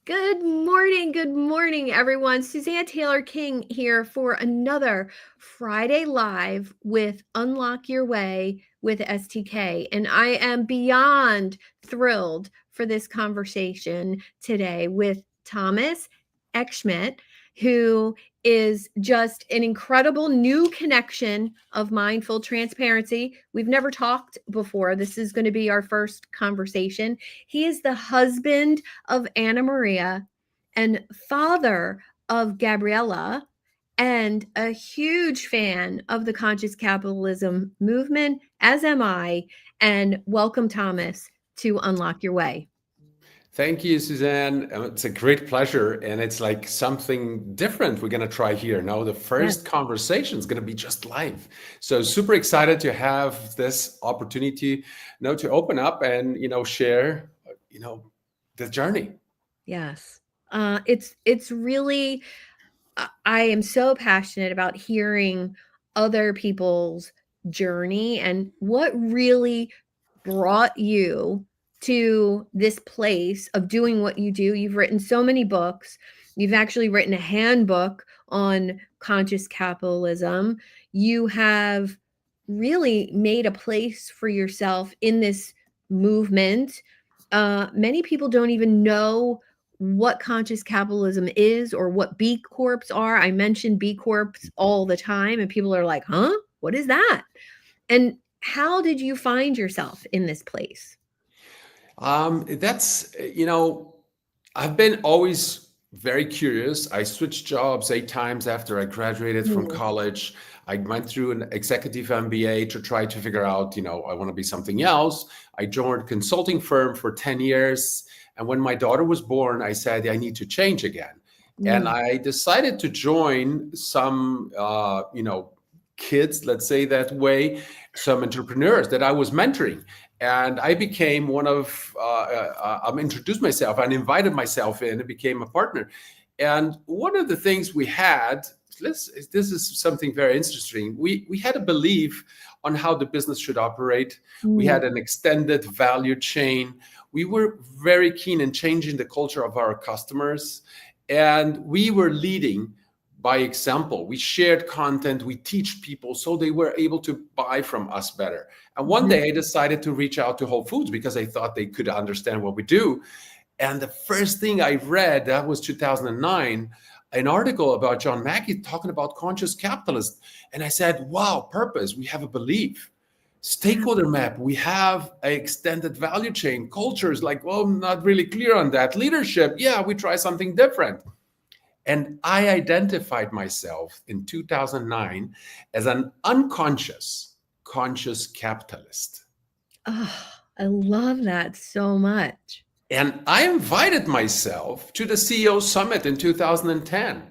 Good morning, everyone. Suzanne Taylor King here for another Friday Live with Unlock Your Way with STK. And I am beyond thrilled for this conversation today with Thomas Eckschmidt, who is just an incredible new connection of mindful transparency. We've never talked before. This is going to be our first conversation. He is the husband of Anna Maria and father of Gabriella, and a huge fan of the conscious capitalism movement, as am I. And welcome, Thomas, to Unlock Your Way. Thank you, Suzanne. It's a great pleasure. And it's like something different we're going to try here. Now, the first conversation is going to be just live. So super excited to have this opportunity, to open up and, share, the journey. Yes. It's really, I am so passionate about hearing other people's journey and what really brought you to this place of doing what you do. You've written so many books. You've actually written a handbook on conscious capitalism. You have really made a place for yourself in this movement. Many people don't even know what conscious capitalism is or what B Corps are. I mention B Corps all the time, and people are like, huh? What is that? And how did you find yourself in this place? That's, I've been always very curious. I switched jobs 8 times after I graduated from college. I went through an executive MBA to try to figure out, I want to be something else. I joined a consulting firm for 10 years. And when my daughter was born, I said, I need to change again. And I decided to join some, kids, let's say that way, some entrepreneurs that I was mentoring. And I became one of, I introduced myself and invited myself in and became a partner. And one of the things we had, this is something very interesting. We had a belief on how the business should operate. We had an extended value chain. We were very keen in changing the culture of our customers. And we were leading by example. We shared content, we teach people so they were able to buy from us better. And one day I decided to reach out to Whole Foods because I thought they could understand what we do. And the first thing I read, that was 2009, an article about John Mackey talking about conscious capitalism. And I said, wow, purpose, we have a belief. Stakeholder map, we have an extended value chain. Culture is like, well, I'm not really clear on that. Leadership, yeah, we try something different. And I identified myself in 2009 as an unconscious, conscious capitalist. Oh, I love that so much. And I invited myself to the CEO Summit in 2010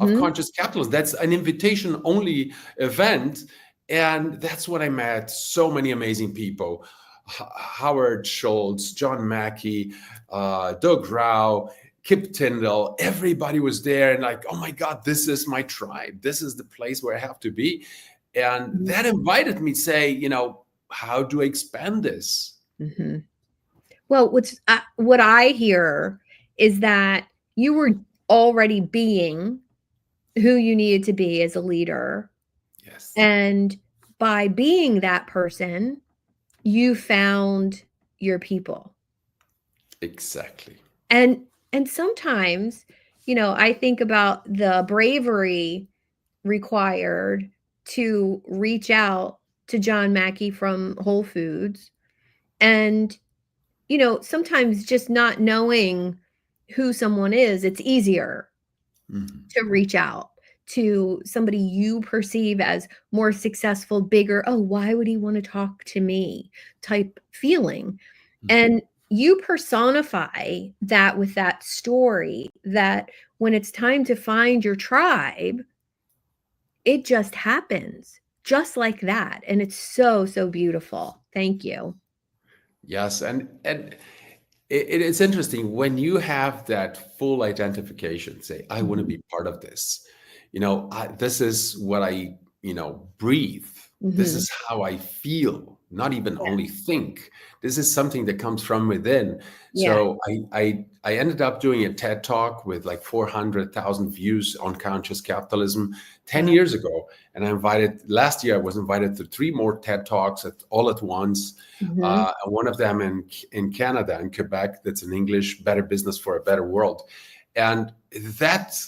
of Conscious Capitalism. That's an invitation-only event. And that's when I met so many amazing people. Howard Schultz, John Mackey, Doug Rao, Kip Tyndall, everybody was there and like, oh my God, this is my tribe. This is the place where I have to be. And that invited me to say, how do I expand this? Well, what I hear is that you were already being who you needed to be as a leader. Yes. And by being that person, you found your people. Exactly. And sometimes, I think about the bravery required to reach out to John Mackey from Whole Foods. And, sometimes just not knowing who someone is, it's easier to reach out to somebody you perceive as more successful, bigger. Oh, why would he want to talk to me type feeling? And you personify that with that story that when it's time to find your tribe, it just happens just like that. And it's so, so beautiful. Thank you. Yes. And it's interesting when you have that full identification, say, I want to be part of this. This is what I, breathe. This is how I feel. not even Yeah. only think. This is something that comes from within. Yeah. So I ended up doing a TED talk with like 400,000 views on conscious capitalism 10 Wow. years ago. And last year I was invited to 3 more TED talks all at once. Mhm. And one of them in Canada, in Quebec, that's in English, Better Business for a Better World. And that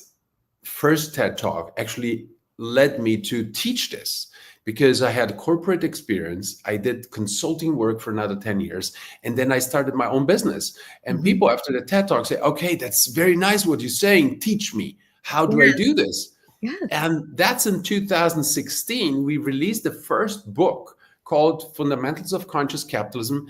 first TED talk actually led me to teach this because I had corporate experience. I did consulting work for another 10 years. And then I started my own business. And Mhm. people after the TED talk say, okay, that's very nice what you're saying. Teach me. How do I Yes. do this? Yes. And that's in 2016. We released the first book called Fundamentals of Conscious Capitalism.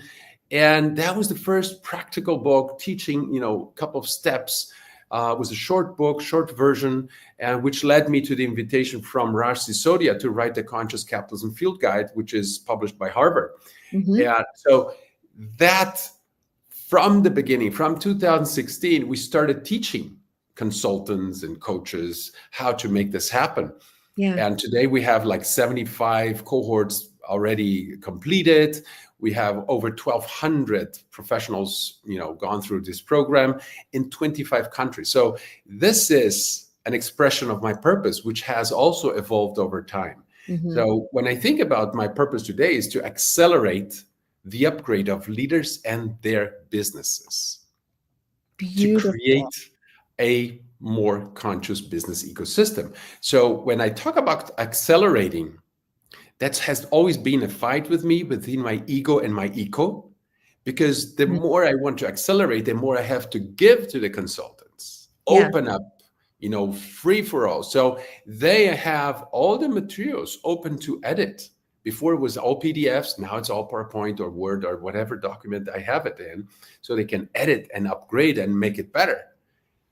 And that was the first practical book teaching, a couple of steps. It was a short book, short version, and which led me to the invitation from Raj Sisodia to write the Conscious Capitalism Field Guide, which is published by Harvard. Mhm. And so that from the beginning, from 2016, we started teaching consultants and coaches how to make this happen. Yeah. And today we have like 75 cohorts already completed. We have over 1,200 professionals, gone through this program in 25 countries. So this is an expression of my purpose, which has also evolved over time. Mhm. So when I think about my purpose today is to accelerate the upgrade of leaders and their businesses to Beautiful. create a more conscious business ecosystem. So when I talk about accelerating, that has always been a fight with me between my ego and my eco, because the Mhm. more I want to accelerate, the more I have to give to the consultants, Yeah. open up, free for all. So they have all the materials open to edit. Before it was all PDFs, now it's all PowerPoint or Word or whatever document I have it in, so they can edit and upgrade and make it better.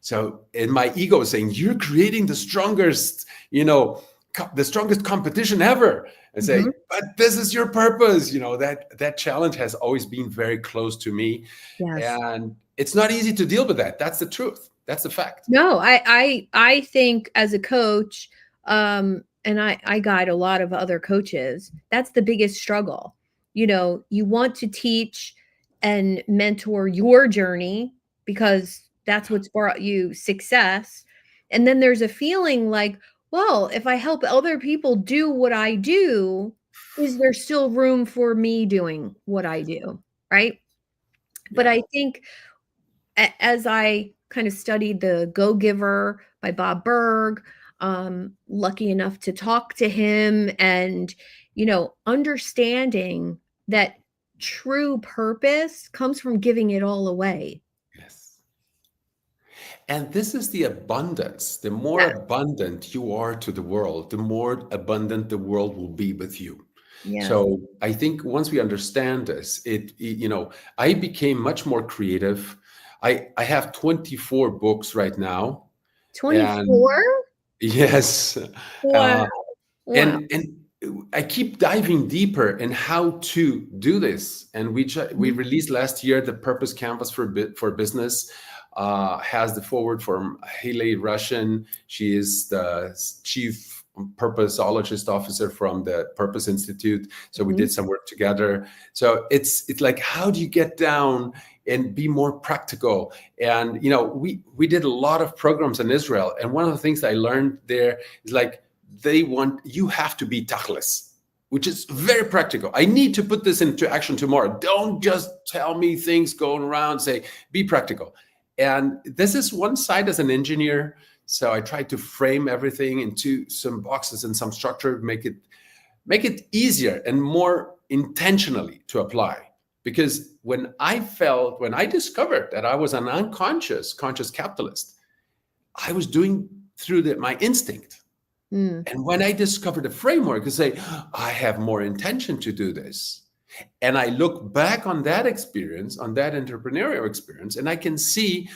So in my ego is saying, you're creating the strongest, the strongest competition ever. And say, Mhm. but this is your purpose. That challenge has always been very close to me. Yes. And it's not easy to deal with that. That's the truth. That's the fact. No, I think as a coach, and I guide a lot of other coaches, that's the biggest struggle. You want to teach and mentor your journey because that's what's brought you success. And then there's a feeling like, well, if I help other people do what I do, is there still room for me doing what I do? Right. But Yeah. I think as I kind of studied The Go-Giver by Bob Berg, lucky enough to talk to him and, understanding that true purpose comes from giving it all away. Yes. And this is the abundance. The more Yes. abundant you are to the world, the more abundant the world will be with you. Yes. So I think once we understand this, I became much more creative. I have 24 books right now, and 24? yes, Wow. uh, Wow. and I keep diving deeper in how to do this. And we Mhm. released last year the Purpose Canvas for Business. Has the forward from Haley Russian. She is the chief purposeologist officer from the Purpose Institute. So we Mhm. did some work together. So it's like, how do you get down and be more practical? And we did a lot of programs in Israel, and one of the things I learned there is like, you have to be tachlis, which is very practical. I need to put this into action tomorrow. Don't just tell me things going around, say, be practical. And this is one side as an engineer. So I try to frame everything into some boxes and some structure, make it easier and more intentionally to apply. Because when I discovered that I was an conscious capitalist, I was doing through my instinct. Mm. And when I discovered a framework and say, I have more intention to do this. And I look back on that experience, on that entrepreneurial experience, and I can see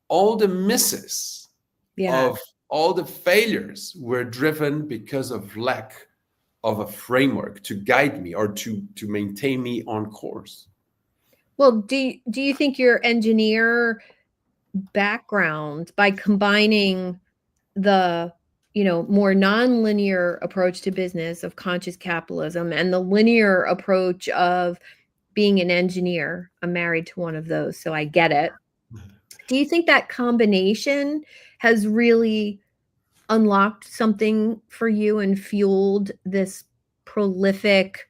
all the misses Yeah. of all the failures were driven because of lack of a framework to guide me or to maintain me on course. Well, do you think your engineer background by combining the, more nonlinear approach to business of conscious capitalism and the linear approach of being an engineer. I'm married to one of those, so I get it. Do you think that combination has really unlocked something for you and fueled this prolific,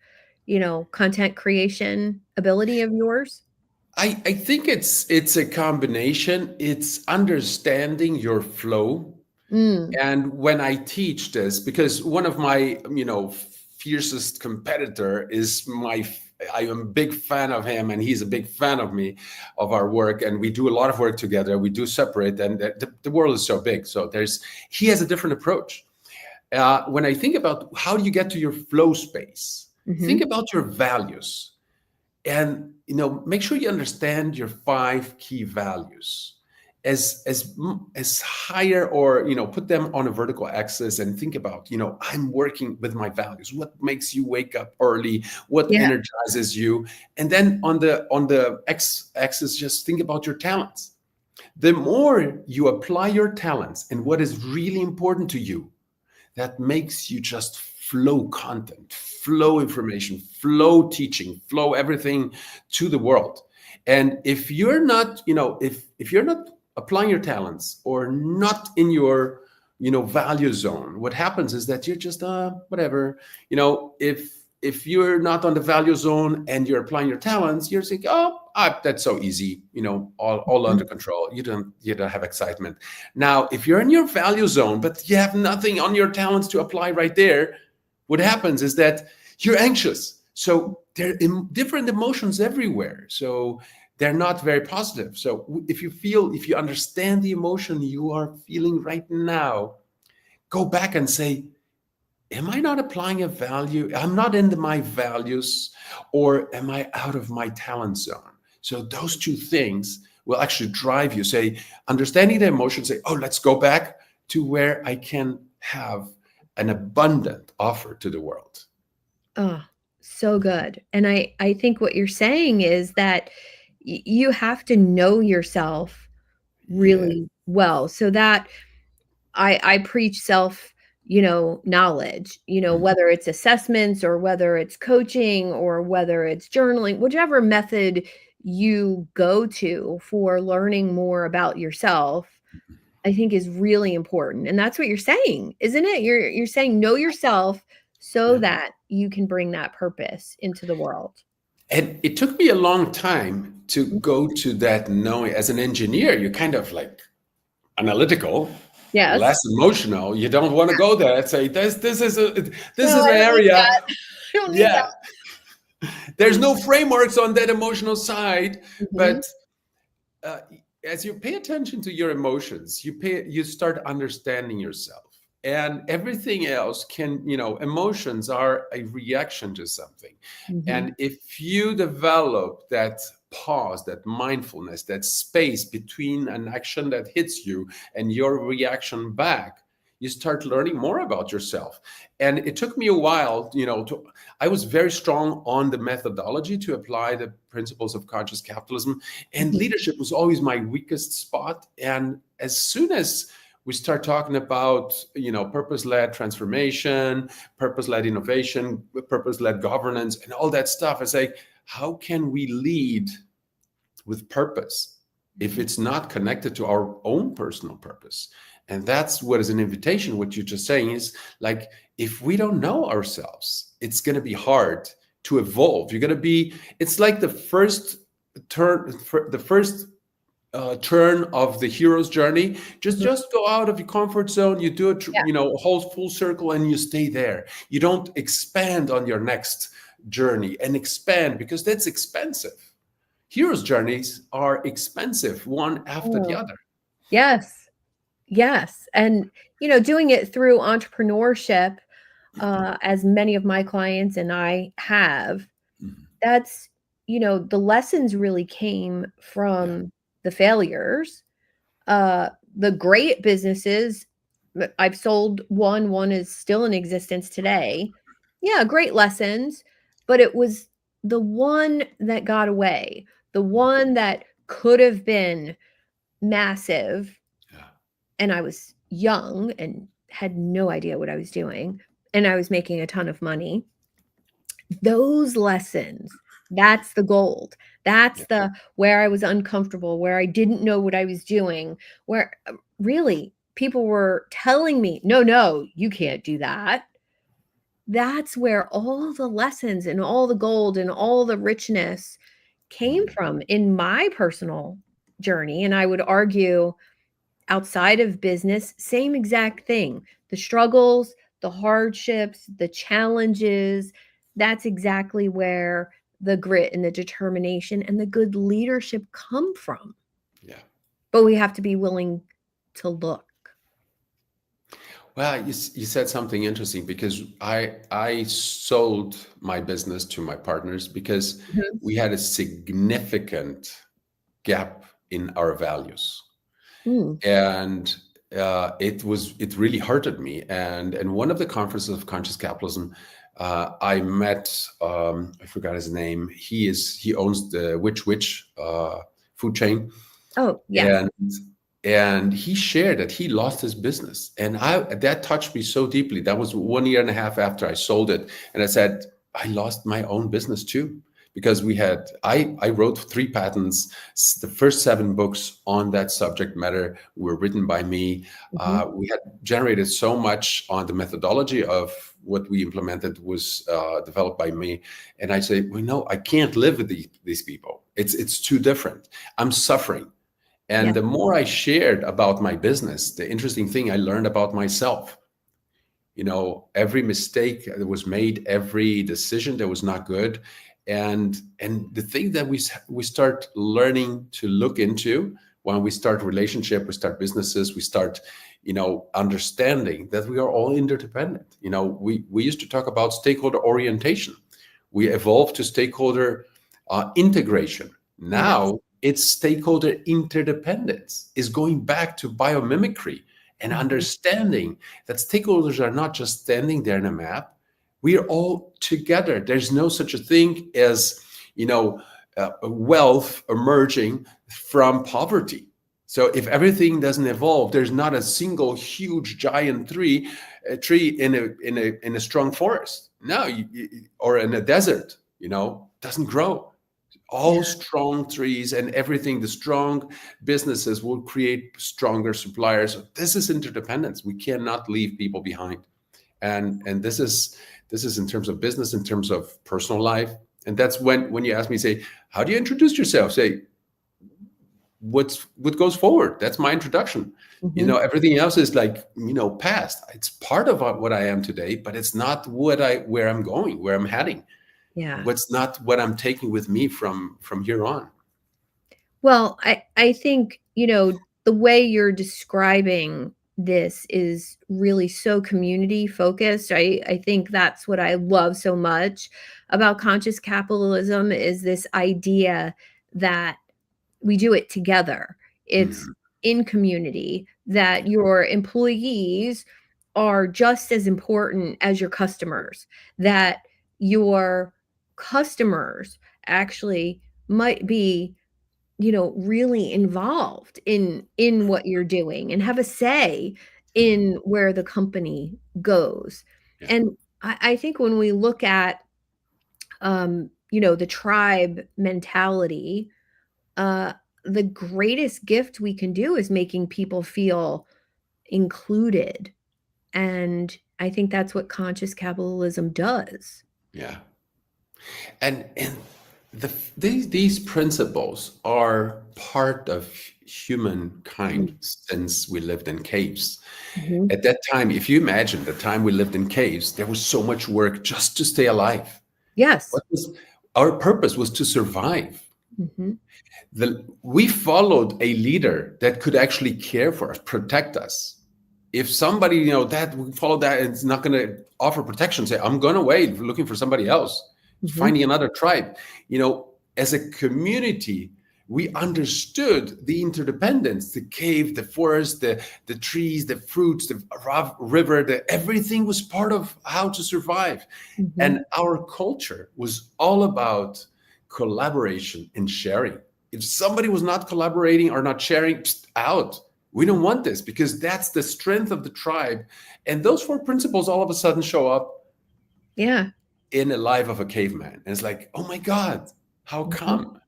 content creation ability of yours? I think it's a combination. It's understanding your flow. Mm. And when I teach this, because one of my, fiercest competitor is I am a big fan of him and he's a big fan of me, of our work. And we do a lot of work together. We do separate, and the world is so big. So he has a different approach. When I think about how do you get to your flow space, think about your values, and make sure you understand your 5 key values as higher, or put them on a vertical axis and think about, I'm working with my values. What makes you wake up early? What Yeah. energizes you? And then on the x axis, just think about your talents. The more you apply your talents and what is really important to you, that makes you just flow content, flow information, flow teaching, flow everything to the world. And if you're not, if you're not applying your talents or not in your, value zone, what happens is that you're just whatever. If you're not on the value zone and you're applying your talents, you're thinking, that's so easy, all under control. You don't have excitement. Now, if you're in your value zone, but you have nothing on your talents to apply right there, what happens is that you're anxious. So there are different emotions everywhere. So they're not very positive. So if you understand the emotion you are feeling right now, go back and say, am I not applying a value? I'm not into my values, or am I out of my talent zone? So those two things will actually drive you. Say, understanding the emotion, say, let's go back to where I can have an abundant offer to the world. Oh, so good. And I think what you're saying is that you have to know yourself Yeah. really well. So that I preach self, knowledge, whether it's assessments or whether it's coaching or whether it's journaling, whichever method you go to for learning more about yourself, I think is really important. And that's what you're saying, isn't it? You're saying know yourself so Yeah. that you can bring that purpose into the world. And it took me a long time to go to that knowing. As an engineer, you're kind of like analytical, Yes. less emotional. You don't want to go there and say, this is No, an I don't need area. that. I don't need Yeah. There's no frameworks on that emotional side. that. But uh, as you pay attention to your emotions, you start understanding yourself. And everything else emotions are a reaction to something. Mhm. And if you develop that pause, that mindfulness, that space between an action that hits you and your reaction back, you start learning more about yourself. And it took me a while, I was very strong on the methodology to apply the principles of conscious capitalism, and Mhm. leadership was always my weakest spot. And as soon as we start talking about, purpose-led transformation, purpose-led innovation, purpose-led governance, and all that stuff, it's like, how can we lead with purpose if it's not connected to our own personal purpose? And that's what is an invitation. What you're just saying is, like, if we don't know ourselves, it's going to be hard to evolve. It's like the first turn of the hero's journey. Mhm. Just go out of your comfort zone. You do it, Yeah. a whole full circle, and you stay there. You don't expand on your next journey and expand, because that's expensive. Hero's journeys are expensive, one after the Oh, other. yes. Yes. And, doing it through entrepreneurship, as many of my clients and I have, Mhm. that's, the lessons really came Yeah. from the failures. The great businesses, I've sold one is still in existence today. Yeah, great lessons, but it was the one that got away, the one that could have been massive, Yeah. and I was young and had no idea what I was doing, and I was making a ton of money. Those lessons, that's the gold. That's Yeah. the where I was uncomfortable, where I didn't know what I was doing, where really people were telling me, no, no, you can't do that. That's where all the lessons and all the gold and all the richness came Mhm. from in my personal journey. And I would argue outside of business, same exact thing. The struggles, the hardships, the challenges, that's exactly where the grit and the determination and the good leadership come from. Yeah. But we have to be willing to look. Well, you said something interesting because I sold my business to my partners because Mhm. we had a significant gap in our values, Mm. and it really hurted me. And one of the conferences of Conscious Capitalism, I met I forgot his name. He owns the Which food chain, Oh, yes. and he shared that he lost his business, and I that touched me so deeply. That was 1 year and a half after I sold it, and I said I lost my own business too, because I wrote 3 patents. The first 7 books on that subject matter were written by me. Mhm. We had generated so much on the methodology of what we implemented was developed by me, and I say, well, no, I can't live with these people. It's too different. I'm suffering. And Yes. the more I shared about my business, the interesting thing I learned about myself. Every mistake that was made, every decision that was not good, and the thing that we start learning to look into when we start relationship, we start businesses, we start, understanding that we are all interdependent. We used to talk about stakeholder orientation. We evolved to stakeholder integration. Yes. Now it's stakeholder interdependence, is going back to biomimicry and Mhm. understanding that stakeholders are not just standing there in a map. We are all together. There's no such a thing as, wealth emerging from poverty. So if everything doesn't evolve, there's not a single huge giant tree in a strong forest. No, or in a desert, doesn't grow. All Yeah. strong trees and everything, the strong businesses will create stronger suppliers. This is interdependence. We cannot leave people behind. And this is in terms of business, in terms of personal life. And that's when you ask me, say, how do you introduce yourself? Say, what goes forward? That's my introduction. Mhm. Everything else is like, past. It's part of what I am today, but it's not where I'm going, where I'm heading. Yeah. What's not what I'm taking with me from here on. Well, I think, the way you're describing this is really so community focused. I think that's what I love so much about conscious capitalism is this idea that we do it together. It's Mhm. in community that your employees are just as important as your customers, that your customers actually might be really involved in what you're doing and have a say Mhm. in where the company goes. Yeah. And I think when we look at the tribe mentality, uh the greatest gift we can do is making people feel included. And I think that's what conscious capitalism does. Yeah. And these principles are part of humankind Mm. since we lived in caves. Mhm. At that time, if you imagine the time we lived in caves, there was so much work just to stay alive. Yes. What was our purpose was to survive. Mhm. We followed a leader that could actually care for us, protect us. If somebody, that we follow that, it's not going to offer protection. Say, I'm going away, looking for somebody else, Mhm. finding another tribe. As a community, we understood the interdependence, the cave, the forest, the trees, the fruits, the river, everything was part of how to survive. Mhm. And our culture was all about collaboration and sharing. If somebody was not collaborating or not sharing, out. We don't want this because that's the strength of the tribe. And those 4 principles all of a sudden show up Yeah. in the life of a caveman. And it's like, oh my God, how Mhm. come?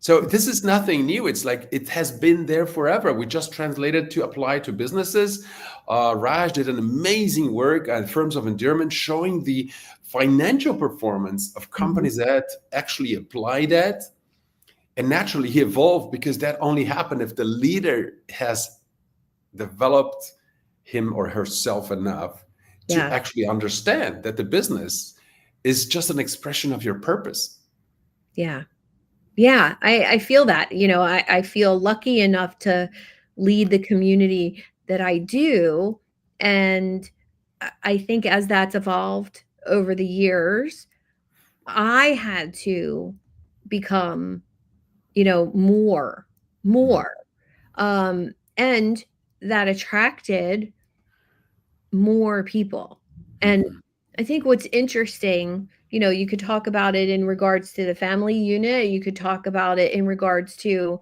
So this is nothing new. It's like it has been there forever. We just translated to apply to businesses. Raj did an amazing work at Firms of Endearment showing the financial performance of Mhm. companies that actually apply that. And naturally, he evolved because that only happened if the leader has developed him or herself enough to Yeah. actually understand that the business is just an expression of your purpose. Yeah. Yeah, I feel that, I feel lucky enough to lead the community that I do, and I think as that's evolved over the years, I had to become, more, Mhm, more, and that attracted more people, and mhm, I think what's interesting, you could talk about it in regards to the family unit, you could talk about it in regards to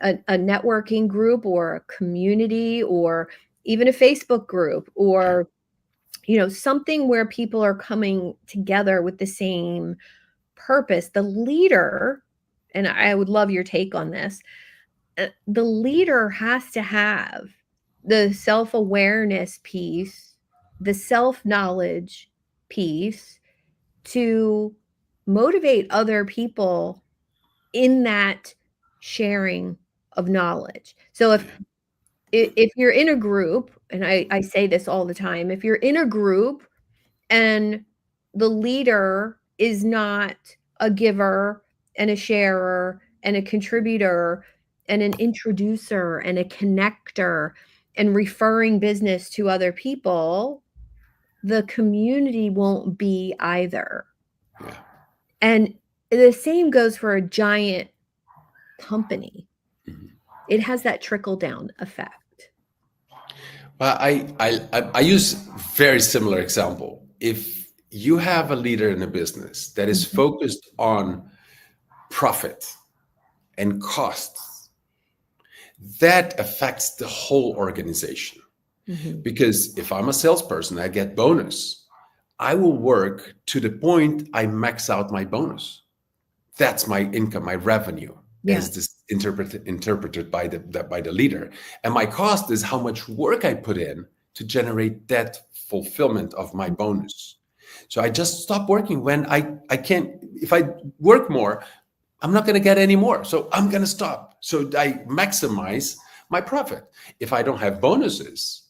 a networking group or a community or even a Facebook group yeah, or, something where people are coming together with the same purpose. The leader, and I would love your take on this, the leader has to have the self-awareness piece, the self-knowledge piece to motivate other people in that sharing of knowledge. So yeah, if you're in a group, and I say this all the time, if you're in a group and the leader is not a giver and a sharer and a contributor and an introducer and a connector and referring business to other people, the community won't be either. yeah. And the same goes for a giant company. Mhm. It has that trickle down effect. Well, I use very similar example. If you have a leader in a business that is Mhm, focused on profit and costs, that affects the whole organization. mhm. Because if I'm a salesperson, I get bonus. I will work to the point I max out my bonus. That's my income, my revenue, Yeah. as this interpreted by the leader. And my cost is how much work I put in to generate that fulfillment of my bonus. So I just stop working when I can't. If I work more, I'm not going to get any more. So I'm going to stop. So I maximize my profit. If I don't have bonuses,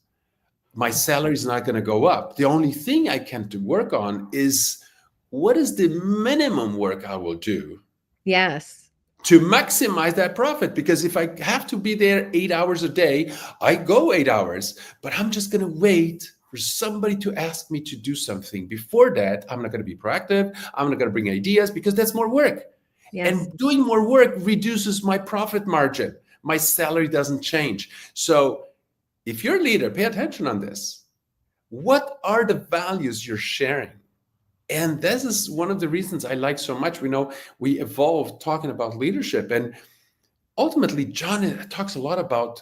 my salary is not going to go up. The only thing I can do work on is what is the minimum work I will do Yes. to maximize that profit. Because if I have to be there 8 hours a day, I go 8 hours, but I'm just going to wait for somebody to ask me to do something. Before that, I'm not going to be proactive. I'm not going to bring ideas because that's more work. Yes. And doing more work reduces my profit margin. My salary doesn't change. So if you're a leader, pay attention on this. What are the values you're sharing? And this is one of the reasons I like so much. We know we evolved talking about leadership. And ultimately, John talks a lot about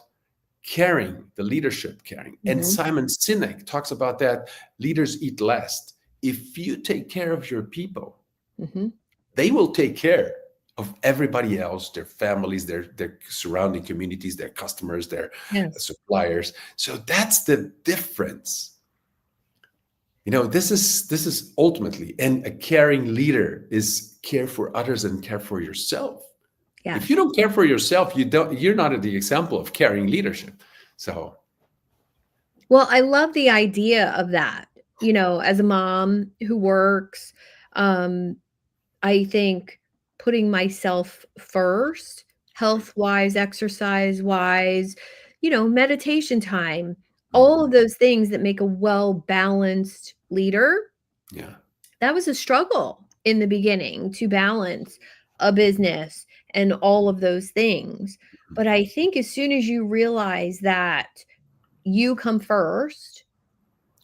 caring, the leadership caring. And Mhm, Simon Sinek talks about that leaders eat last. If you take care of your people, mhm. they will take care of everybody else, their families, their surrounding communities, their customers, their Yes. suppliers. So that's the difference. This is ultimately, and a caring leader is care for others and care for yourself. If you Yes. don't care for yourself, you're not the example of caring leadership. So Well, I love the idea of that. As a mom who works, um, I think putting myself first, health-wise, exercise-wise, meditation time, all of mhm, those things that make a well-balanced leader. yeah, That was a struggle in the beginning to balance a business and all of those things. But I think as soon as you realize that you come first,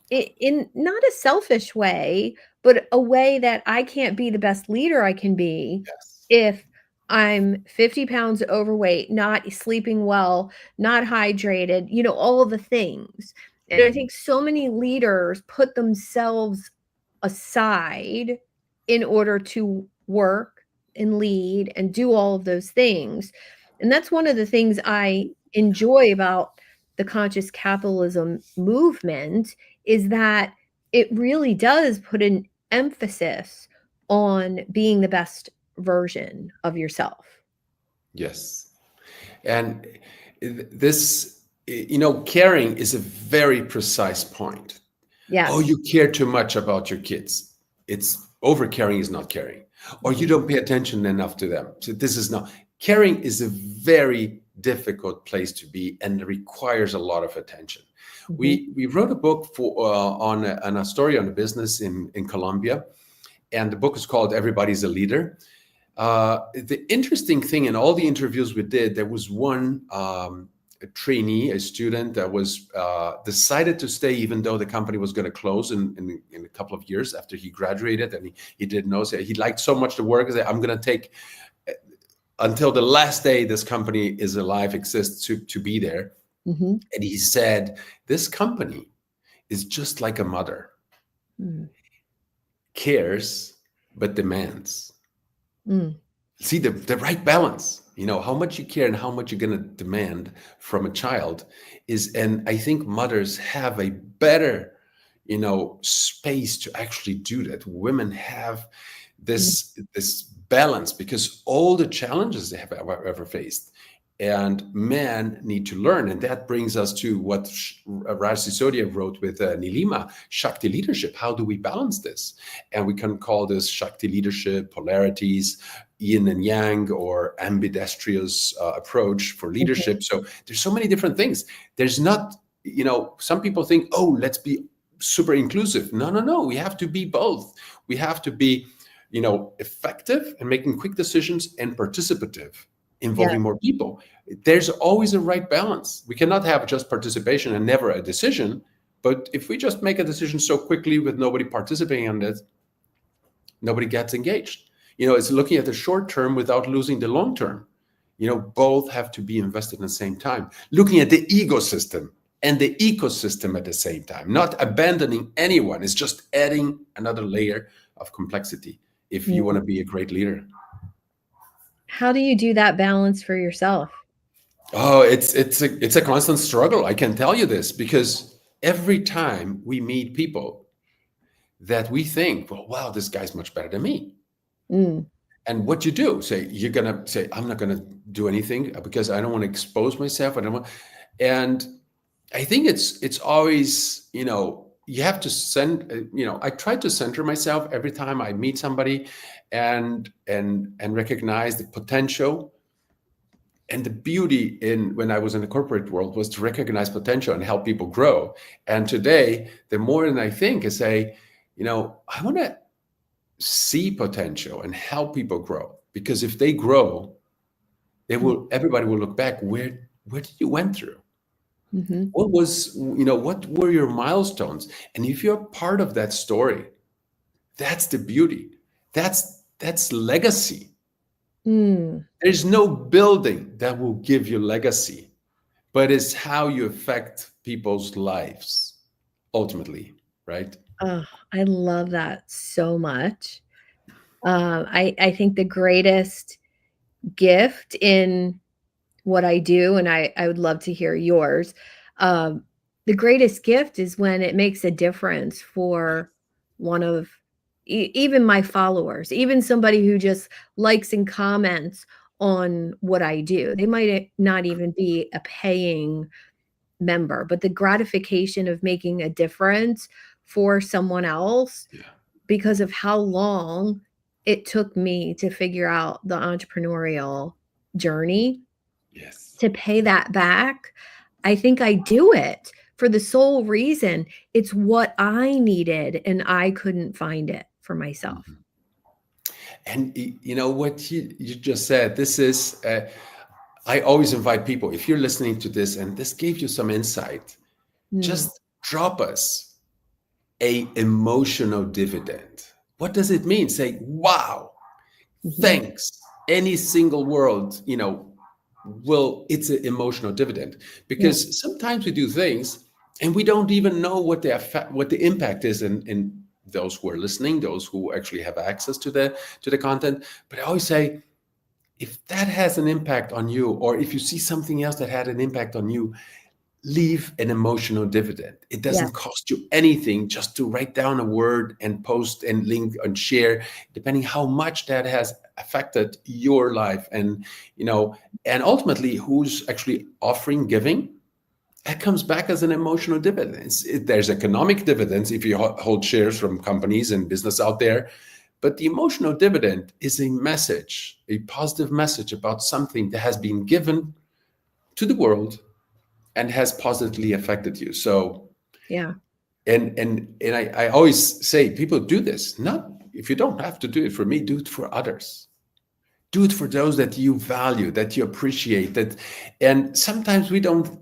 in not a selfish way, but a way that I can't be the best leader I can be yes, if I'm 50 pounds overweight, not sleeping well, not hydrated, all of the things. And I think so many leaders put themselves aside in order to work and lead and do all of those things. And that's one of the things I enjoy about the conscious capitalism movement is that it really does put an emphasis on being the best version of yourself. Yes. And this, caring is a very precise point. Oh, Yes. you care too much about your kids. It's over caring is not caring. Or you don't pay attention enough to them. So this is not caring is a very difficult place to be and requires a lot of attention. We wrote a book on a story on a business in Colombia, and the book is called Everybody's a Leader. The interesting thing in all the interviews we did, there was one a trainee, a student that was decided to stay even though the company was going to close in a couple of years after he graduated, and he didn't know. So he liked so much the work that I'm going to take until the last day this company is alive, exists to be there. And he said, this company is just like a mother, cares but demands. See the right balance, how much you care and how much you're going to demand from a child is, and I think mothers have a better, space to actually do that. Women have this balance because all the challenges they have ever faced, and men need to learn. And that brings us to what Raj Sisodia wrote with Nilima, Shakti leadership. How do we balance this? And we can call this Shakti leadership, polarities, yin and yang, or ambidextrous approach for leadership. So there's so many different things. There's not, some people think, oh, let's be super inclusive. No. We have to be both. We have to be, effective in making quick decisions and participative, involving more people. There's always a right balance. We cannot have just participation and never a decision. But if we just make a decision so quickly with nobody participating on it, nobody gets engaged. It's looking at the short term without losing the long term. Both have to be invested at the same time. Looking at the ecosystem and the ecosystem at the same time, not abandoning anyone. It's just adding another layer of complexity if you want to be a great leader. How do you do that balance for yourself? Oh, it's a constant struggle. I can tell you this because every time we meet people that we think, well, wow, this guy's much better than me. And what you do, you're gonna say, I'm not gonna do anything because I don't want to expose myself. And I think it's always, you have to I try to center myself every time I meet somebody and recognize the potential. And the beauty when I was in the corporate world was to recognize potential and help people grow. And today, the more than I think, I say, I want to see potential and help people grow, because if they grow, everybody will look back. Where did you went through? What was, what were your milestones? And if you're part of that story, that's the beauty. That's legacy. There's no building that will give you legacy, but it's how you affect people's lives ultimately, right? Oh, I love that so much. I think the greatest gift in what I do, and I would love to hear yours. The greatest gift is when it makes a difference for one of even my followers, even somebody who just likes and comments on what I do. They might not even be a paying member, but the gratification of making a difference for someone else because of how long it took me to figure out the entrepreneurial journey. To pay that back, I think I do it for the sole reason it's what I needed and I couldn't find it for myself. And what you just said, this is, I always invite people, if you're listening to this and this gave you some insight, just drop us a emotional dividend. What does it mean? Say, wow, thanks. any single world, it's an emotional dividend, Yeah. because sometimes we do things and we don't even know what the impact is in those who are listening, those who actually have access to the content. But I always say, if that has an impact on you, or if you see something else that had an impact on you, leave an emotional dividend. It Yeah. doesn't cost you anything just to write down a word and post and link and share, depending how much that has affected your life. And ultimately, who's actually offering giving, that comes back as an emotional dividend. There's economic dividends if you hold shares from companies and business out there, but the emotional dividend is a message, a positive message about something that has been given to the world and has positively affected you. So, Yeah. I always say, people do this. Not, if you don't have to do it for me, do it for others. Do it for those that you value, that you appreciate. And sometimes we don't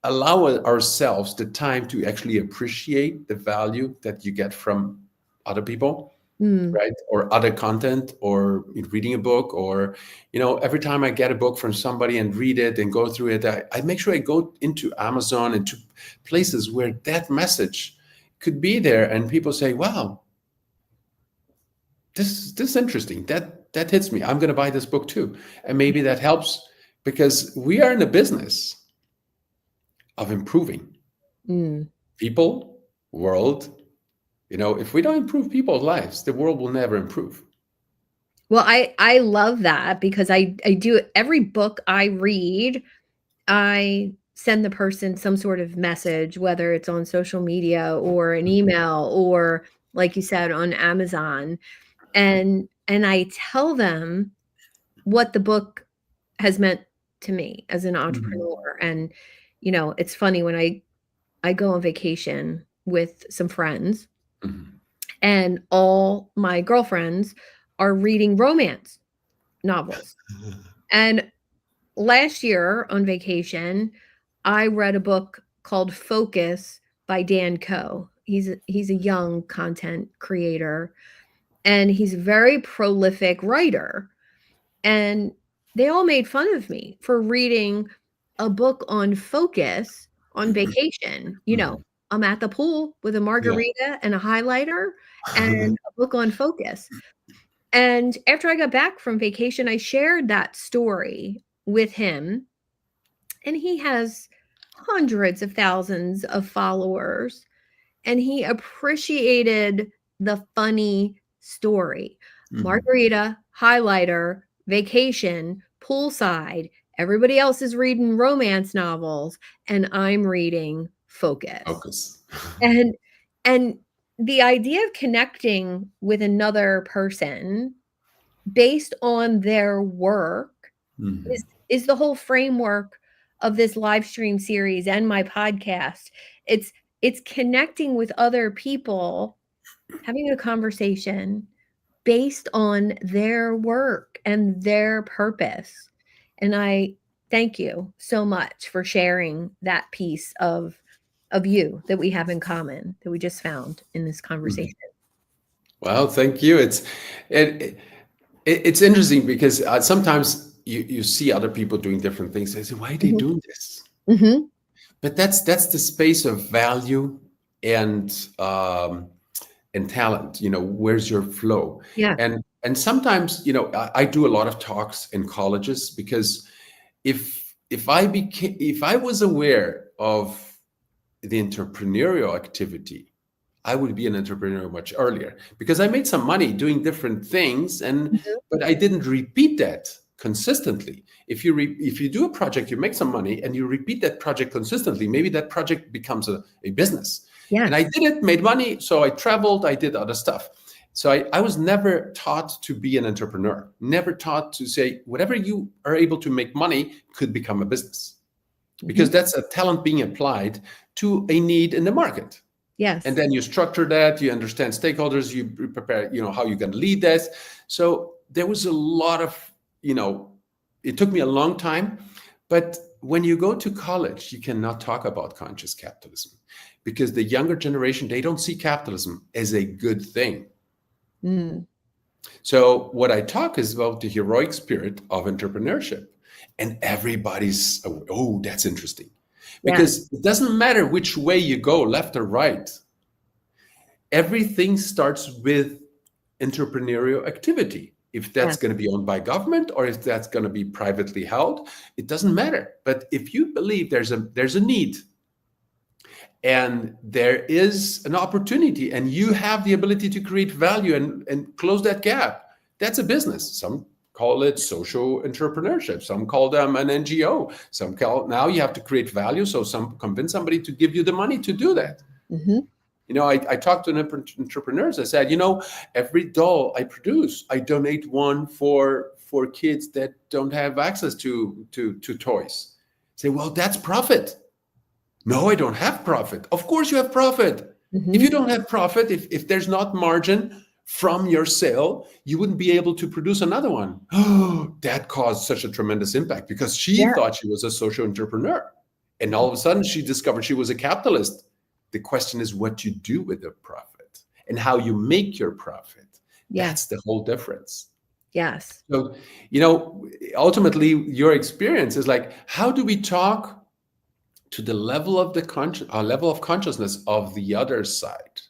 allow ourselves the time to actually appreciate the value that you get from other people, Mm. right? Or other content, or reading a book, or, every time I get a book from somebody and read it and go through it, I make sure I go into Amazon and to places where that message could be there. And people say, wow, this is interesting. That hits me. I'm going to buy this book too. And maybe that helps, because we are in the business of improving Mm. people, world. If we don't improve people's lives, the world will never improve. Well, I love that, because I do every book I read, I send the person some sort of message, whether it's on social media or an email or, like you said, on Amazon, and I tell them what the book has meant to me as an Mhm. entrepreneur. And it's funny, when I go on vacation with some friends, Mhm. and all my girlfriends are reading romance novels. And last year on vacation, I read a book called Focus by Dan Coe. He's a young content creator, and he's a very prolific writer. And they all made fun of me for reading a book on focus on vacation. Mhm. I'm at the pool with a Yeah. margarita and a highlighter and a book on focus. And after I got back from vacation, I shared that story with him, and he has hundreds of thousands of followers, and he appreciated the funny story. Mhm. Margarita, highlighter, vacation, poolside. Everybody else is reading romance novels, and I'm reading Focus. Focus. And and the idea of connecting with another person based on their work is Mhm. is the whole framework of this live stream series and my podcast. It's it's connecting with other people, having a conversation based on their work and their purpose. And I thank you so much for sharing that piece of you that we have in common, that we just found in this Mhm. conversation. Well, thank you. It, it's interesting, because sometimes you see other people doing different things. They say, why are they Mhm. doing this? Mhm. But that's the space of value and and talent. Where's your flow? Yeah. And sometimes, I do a lot of talks in colleges, because if I was aware of the entrepreneurial activity, I would be an entrepreneur much earlier, because I made some money doing different things, Mhm. but I didn't repeat that consistently. If you do a project, you make some money, and you repeat that project consistently, maybe that project becomes a business. And I Yes. did it, made money, so I traveled, I did other stuff. So I was never taught to be an entrepreneur, never taught to say whatever you are able to make money could become a business, because Mhm. that's a talent being applied to a need in the market. And Yes. then you structure that, you understand stakeholders, you prepare, how you're going to lead this. So there was a lot of, it took me a long time. But when you go to college, you cannot talk about conscious capitalism, because the younger generation, they don't see capitalism as a good thing. Mm. So what I talk is about the heroic spirit of entrepreneurship. And everybody's, oh, that's interesting. Yeah. Because it doesn't matter which way you go, left or right. Everything starts with entrepreneurial activity. If Yeah. that's going to be owned by government or if that's going to be privately held, it doesn't matter. But if you believe there's a need and there is an opportunity and you have the ability to create value and close that gap, that's a business. Some call it social entrepreneurship. Some call them an NGO. Some call, now you have to create value. So some convince somebody to give you the money to do that. Mm-hmm. I talked to entrepreneurs. I said, every doll I produce, I donate one for kids that don't have access to toys. Say, well, that's profit. No, I don't have profit. Of course you have profit. If Mm-hmm. you don't have profit, if there's not margin from your sale, you wouldn't be able to produce another one. Oh, that caused such a tremendous impact because she Yeah. thought she was a social entrepreneur. And all of a sudden she discovered she was a capitalist. The question is what you do with the profit and how you make your profit. Yeah. That's the whole difference. Yes. So, ultimately your experience is like, how do we talk to the level of level of consciousness of the other side?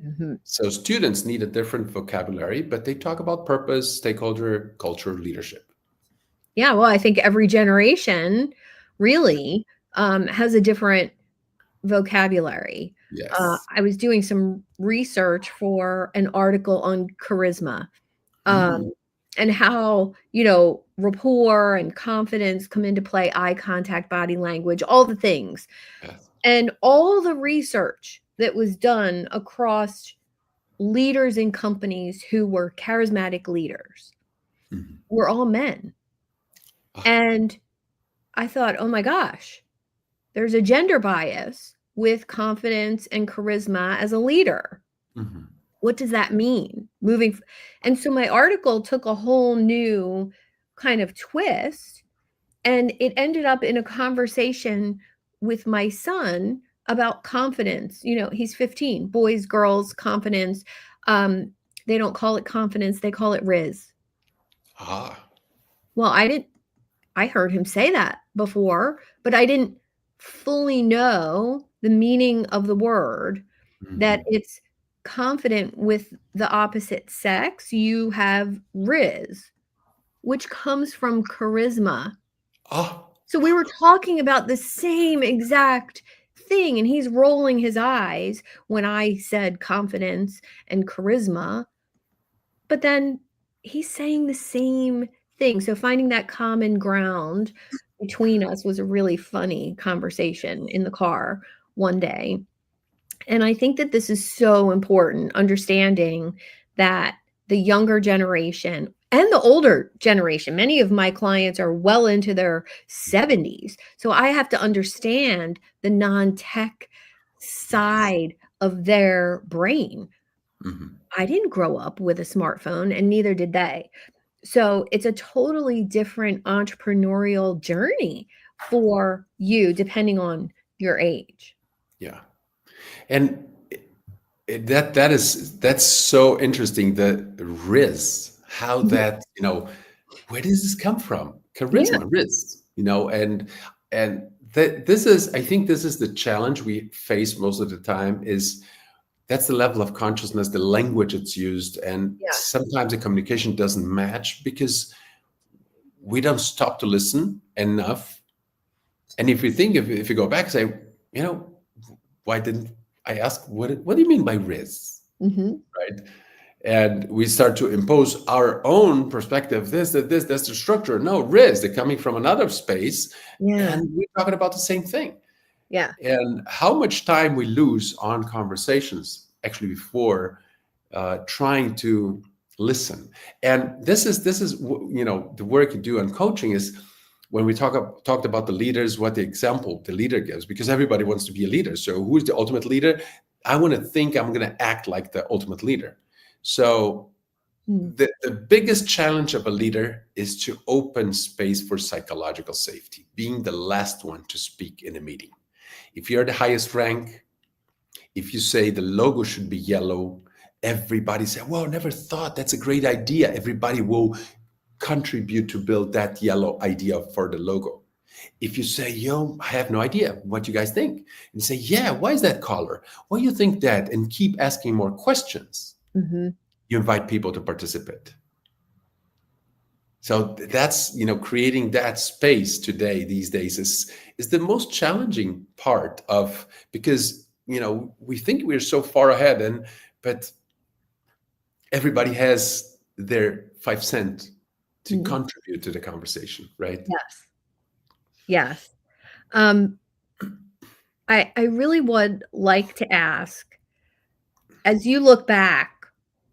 Mm-hmm. So students need a different vocabulary, but they talk about purpose, stakeholder, culture, leadership. Yeah. Well, I think every generation really has a different vocabulary. Yes. I was doing some research for an article on charisma, Mm, and how, rapport and confidence come into play, eye contact, body language, all the things. yes. And all the research that was done across leaders in companies who were charismatic leaders Mhm. were all men. Ah, And I thought, oh my gosh, there's a gender bias with confidence and charisma as a leader. mhm. What does that mean? And so my article took a whole new kind of twist, and it ended up in a conversation with my son about confidence. He's 15, boys, girls, confidence. Um, they don't call it confidence, they call it Riz. Ah. Well, I heard him say that before, but I didn't fully know the meaning of the word, that Mhm. it's confident with the opposite sex. You have Riz, which comes from charisma. Ah. So we were talking about the same exact thing, and he's rolling his eyes when I said confidence and charisma, but then he's saying the same thing. So finding that common ground between us was a really funny conversation in the car one day. And I think that this is so important, understanding that the younger generation and the older generation, many of my clients are well into their 70s. So I have to understand the non-tech Yes. side of their brain. Mhm. I didn't grow up with a smartphone, and neither did they. So it's a totally different entrepreneurial journey for you, depending on your age. Yeah. And that's so interesting. The Riz, how Mhm. that, where does this come from? Yeah. Charisma, Riz, and this is, I think this is the challenge we face most of the time is that's the level of consciousness, the language it's used, and Yes. sometimes the communication doesn't match because we don't stop to listen enough. And if you think, if you go back, say, why didn't I ask what do you mean by Riz, Mhm. right? And we start to impose our own perspective. That's the structure. No, Riz, they're coming from another space, Yeah. and we're talking about the same thing. Yeah. And how much time we lose on conversations actually before trying to listen. And this is the work you do on coaching is when we talked about the leaders, what the example the leader gives, because everybody wants to be a leader. So who's the ultimate leader? I want to think I'm going to act like the ultimate leader. So Mm. the biggest challenge of a leader is to open space for psychological safety, being the last one to speak in a meeting. If you're the highest rank, if you say the logo should be yellow everybody say, well, never thought, that's a great idea. Everybody will contribute to build that yellow idea for the logo. If you say, yo, I have no idea what you guys think, and you say, yeah, why is that color? Why do you think that? And keep asking more questions. Mm-hmm. You invite people to participate. So that's, creating that space today, these days, is the most challenging part of, because, we think we're so far ahead, but everybody has their 5 cents to contribute to the conversation, right? Yes. Yes. I really would like to ask, as you look back,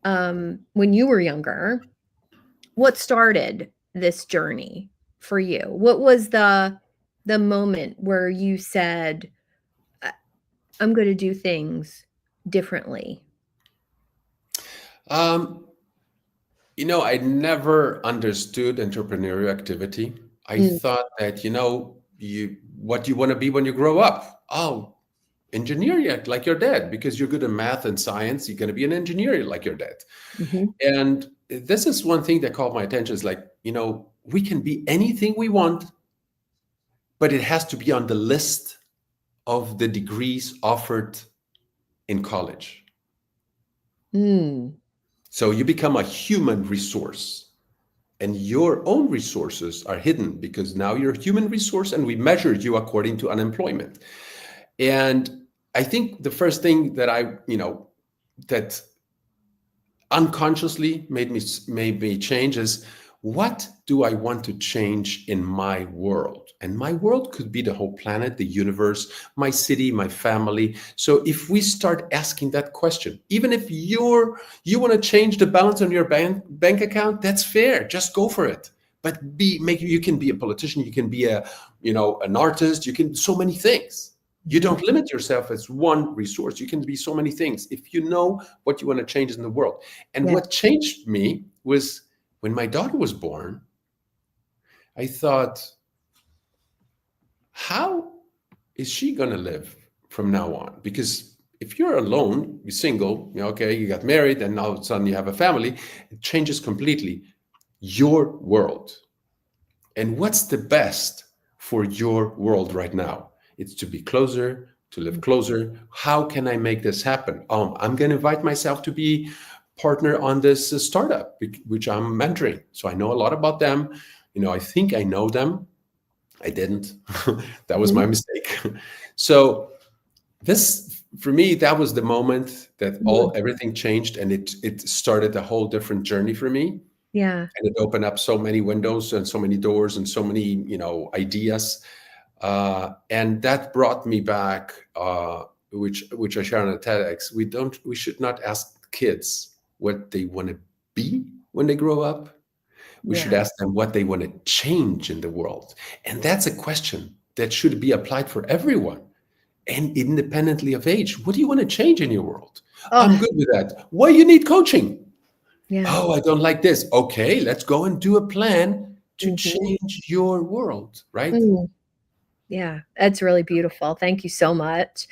when you were younger, what started this journey for you? What was the moment where you said, I'm going to do things differently? I never understood entrepreneurial activity. I thought that, what you want to be when you grow up. Oh, engineer like your dad, because you're good at math and science. You're going to be an engineer like your dad. Mm-hmm. And this is one thing that caught my attention is like, we can be anything we want, but it has to be on the list of the degrees offered in college. So you become a human resource, and your own resources are hidden because now you're a human resource and we measure you according to unemployment. And I think the first thing that that unconsciously made me change is, what do I want to change in my world? And my world could be the whole planet, the universe, my city, my family. So if we start asking that question, even if you want to change the balance on your bank account, that's fair. Just go for it. But you can be a politician, you can be an artist, you can so many things. You don't limit yourself as one resource. You can be so many things if you know what you want to change in the world. And what changed me was when my daughter was born. I thought, how is she going to live from now on? Because if you're alone, you're single, okay, you got married, and now all of a sudden you have a family, it changes completely your world. And what's the best for your world right now? It's to be closer, to live closer. How can I make this happen? I'm going to invite myself to be partner on this startup, which I'm mentoring. So I know a lot about them. I think I know them. I didn't. That was my mistake. So this, for me, that was the moment that everything changed, and it started a whole different journey for me. Yeah. And it opened up so many windows and so many doors and so many, ideas. And that brought me back, which I share on the TEDx. We should not ask kids what they want to be when they grow up. We should ask them what they want to change in the world. And that's a question that should be applied for everyone, and independently of age. What do you want to change in your world? I'm good with that. Why you need coaching? Yeah. Oh, I don't like this. Okay, let's go and do a plan to change your world, right? Yeah, that's really beautiful. Thank you so much.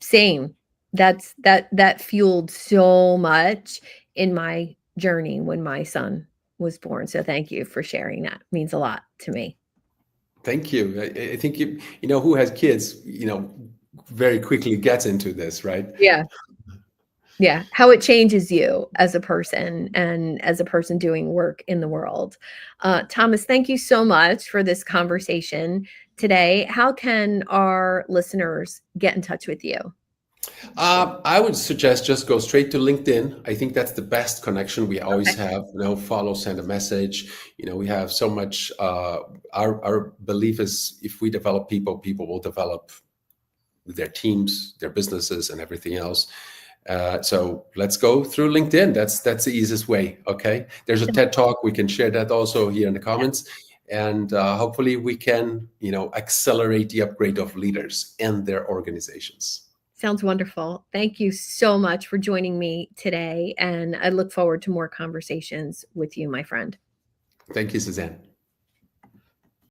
Same. That fueled so much in my journey when my son was born. So thank you for sharing that. It means a lot to me. Thank you. I think who has kids, very quickly gets into this, right? Yeah. Yeah, how it changes you as a person and as a person doing work in the world. Thomas, thank you so much for this conversation today. How can our listeners get in touch with you? I would suggest just go straight to LinkedIn. I think that's the best connection we always have. Follow, send a message. We have so much. Our belief is, if we develop people, people will develop their teams, their businesses, and everything else. So let's go through LinkedIn. That's the easiest way. Okay. There's a TED Talk. We can share that also here in the comments. And hopefully we can, accelerate the upgrade of leaders and their organizations. Sounds wonderful. Thank you so much for joining me today. And I look forward to more conversations with you, my friend. Thank you, Suzanne.